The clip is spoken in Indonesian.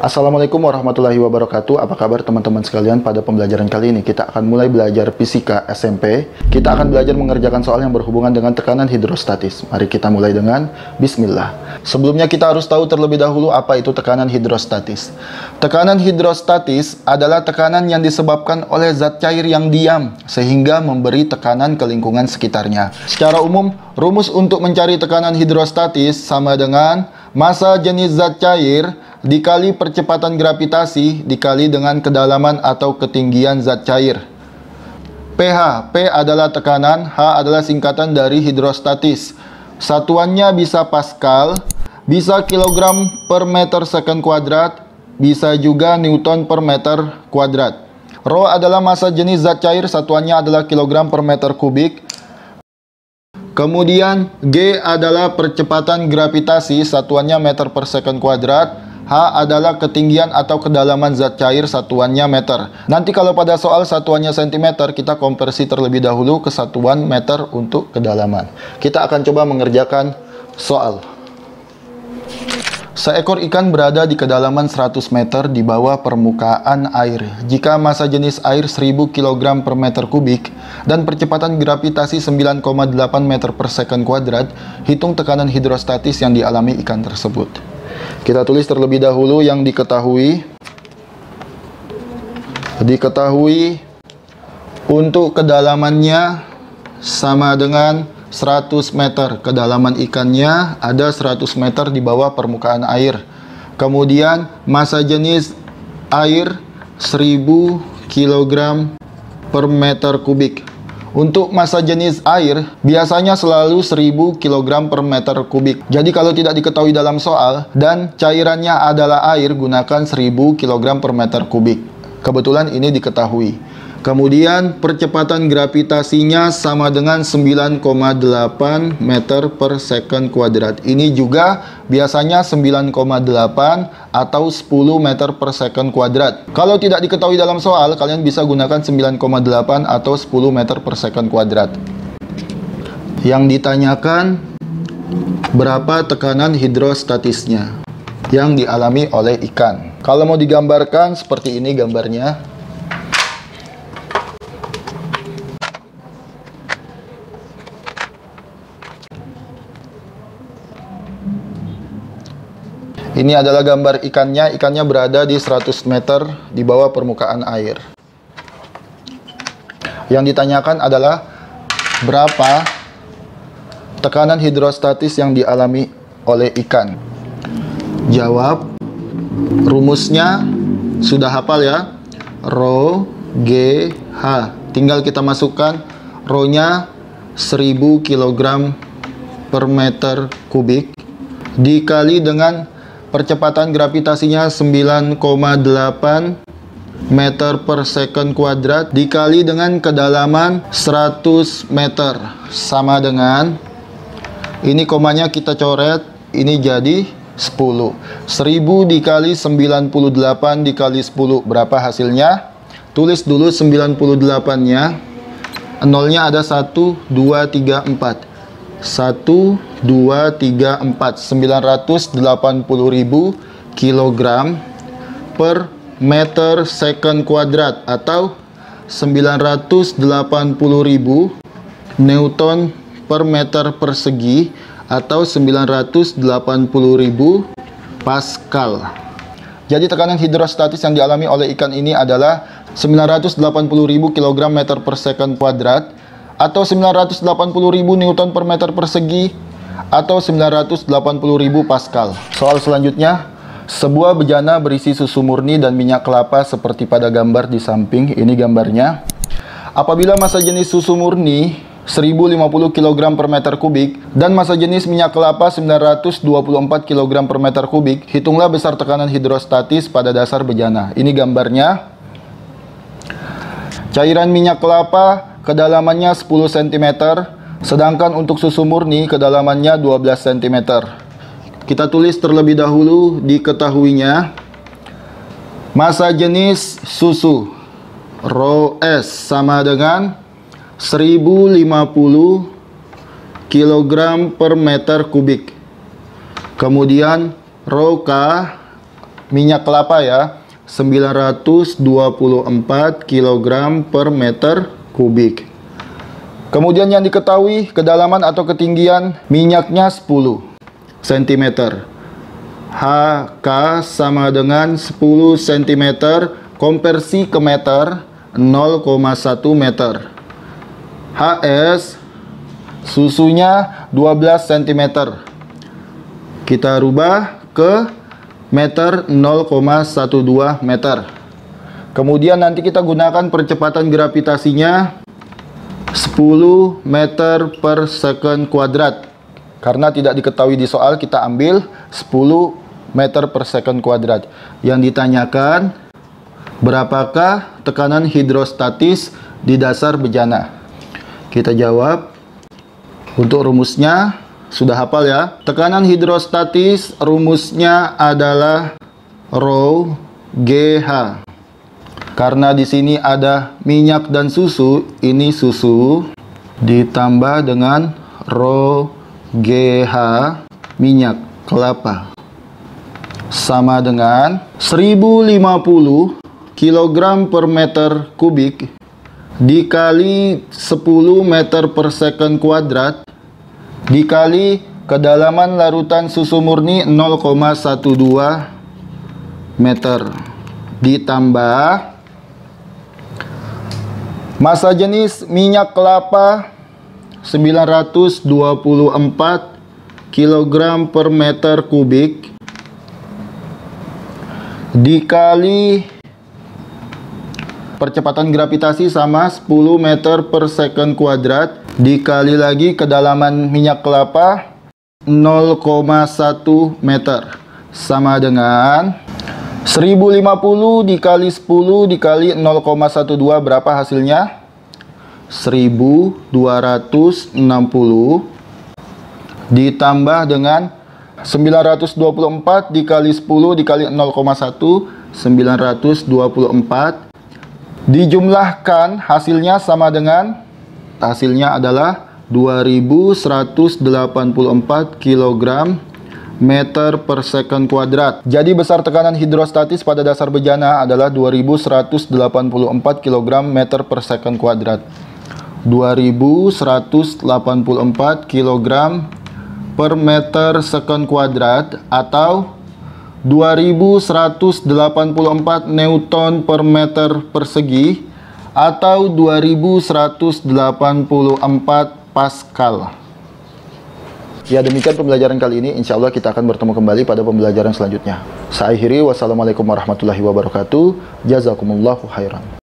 Assalamualaikum warahmatullahi wabarakatuh. Apa kabar teman-teman sekalian? Pada pembelajaran kali ini kita akan mulai belajar fisika SMP. Kita akan belajar mengerjakan soal yang berhubungan dengan tekanan hidrostatis. Mari kita mulai dengan bismillah. Sebelumnya kita harus tahu terlebih dahulu apa itu tekanan hidrostatis. Tekanan hidrostatis adalah tekanan yang disebabkan oleh zat cair yang diam sehingga memberi tekanan ke lingkungan sekitarnya. Secara umum, rumus untuk mencari tekanan hidrostatis sama dengan massa jenis zat cair dikali percepatan gravitasi dikali dengan kedalaman atau ketinggian zat cair. pH, P adalah tekanan, H adalah singkatan dari hidrostatis. Satuannya bisa Pascal, bisa kilogram per meter second kuadrat, bisa juga Newton per meter kuadrat. Rho adalah massa jenis zat cair, satuannya adalah kilogram per meter kubik. Kemudian G adalah percepatan gravitasi, satuannya meter per second kuadrat. H adalah ketinggian atau kedalaman zat cair, satuannya meter. Nanti kalau pada soal satuannya cm, kita konversi terlebih dahulu ke satuan meter untuk kedalaman. Kita akan coba mengerjakan soal. Seekor ikan berada di kedalaman 100 meter di bawah permukaan air. Jika massa jenis air 1000 kg per meter kubik dan percepatan gravitasi 9,8 meter per second kuadrat, hitung tekanan hidrostatis yang dialami ikan tersebut. Kita tulis terlebih dahulu yang diketahui. Untuk kedalamannya sama dengan 100 meter. Kedalaman ikannya ada 100 meter di bawah permukaan air. Kemudian massa jenis air 1000 kg per meter kubik. Untuk massa jenis air biasanya selalu 1000 kg per meter kubik. Jadi kalau tidak diketahui dalam soal dan cairannya adalah air, gunakan 1000 kg per meter kubik. Kebetulan ini diketahui. Kemudian percepatan gravitasinya sama dengan 9,8 meter per second kuadrat. Ini juga biasanya 9,8 atau 10 meter per second kuadrat. Kalau tidak diketahui dalam soal, kalian bisa gunakan 9,8 atau 10 meter per second kuadrat. Yang ditanyakan berapa tekanan hidrostatisnya yang dialami oleh ikan. Kalau mau digambarkan seperti ini gambarnya. Ini adalah gambar ikannya. Ikannya berada di 100 meter di bawah permukaan air. Yang ditanyakan adalah berapa tekanan hidrostatis yang dialami oleh ikan. Jawab. Rumusnya sudah hafal ya. Rho G H. Tinggal kita masukkan Rho-nya 1000 kg per meter kubik dikali dengan percepatan gravitasinya 9,8 meter per second kuadrat dikali dengan kedalaman 100 meter sama dengan, ini komanya kita coret, ini jadi 10. 1000 dikali 98 dikali 10 berapa hasilnya? Tulis dulu 98-nya. Nolnya ada 1, 2, 3, 4. 1, 2, 3, 4 980.000 kg per meter second kuadrat atau 980.000 Newton per meter persegi atau 980.000 Pascal. Jadi tekanan hidrostatis yang dialami oleh ikan ini adalah 980.000 kg meter per second kuadrat atau 980.000 Newton per meter persegi atau 980.000 Pascal. Soal selanjutnya, sebuah bejana berisi susu murni dan minyak kelapa seperti pada gambar di samping. Ini gambarnya. Apabila massa jenis susu murni 1050 kg per meter kubik dan massa jenis minyak kelapa 924 kg per meter kubik, hitunglah besar tekanan hidrostatis pada dasar bejana. Ini gambarnya. Cairan minyak kelapa kedalamannya 10 cm, sedangkan untuk susu murni kedalamannya 12 cm. Kita tulis terlebih dahulu diketahuinya. Massa jenis susu Rho S sama dengan 1050 kg per meter kubik. Kemudian Rho K minyak kelapa ya, 924 kg per meter kubik. Kemudian yang diketahui kedalaman atau ketinggian minyaknya 10 cm. HK sama dengan 10 cm, konversi ke meter 0,1 meter. HS susunya 12 cm. Kita rubah ke meter 0,12 meter. Kemudian nanti kita gunakan percepatan gravitasinya 10 meter per second kuadrat. Karena tidak diketahui di soal, kita ambil 10 meter per second kuadrat. Yang ditanyakan, berapakah tekanan hidrostatis di dasar bejana? Kita jawab. Untuk rumusnya sudah hafal ya. Tekanan hidrostatis rumusnya adalah rho GH. Karena di sini ada minyak dan susu, ini susu ditambah dengan rho GH minyak kelapa sama dengan 1050 kg per meter kubik dikali 10 meter per second kuadrat dikali kedalaman larutan susu murni 0,12 meter ditambah massa jenis minyak kelapa 924 kg per meter kubik dikali percepatan gravitasi sama 10 meter per second kuadrat dikali lagi kedalaman minyak kelapa 0,1 meter sama dengan 1050 dikali 10 dikali 0,12 berapa hasilnya? 1260 ditambah dengan 924 dikali 10 dikali 0,1 924 dijumlahkan hasilnya sama dengan hasilnya adalah 2184 kg meter per second kuadrat. Jadi besar tekanan hidrostatis pada dasar bejana adalah 2184 kg meter per second kuadrat. 2184 kg per meter second kuadrat atau 2184 Newton per meter persegi atau 2184 Pascal. Ya, demikian pembelajaran kali ini. Insya Allah kita akan bertemu kembali pada pembelajaran selanjutnya. Saya akhiri. Wassalamualaikum warahmatullahi wabarakatuh. Jazakumullahu khairan.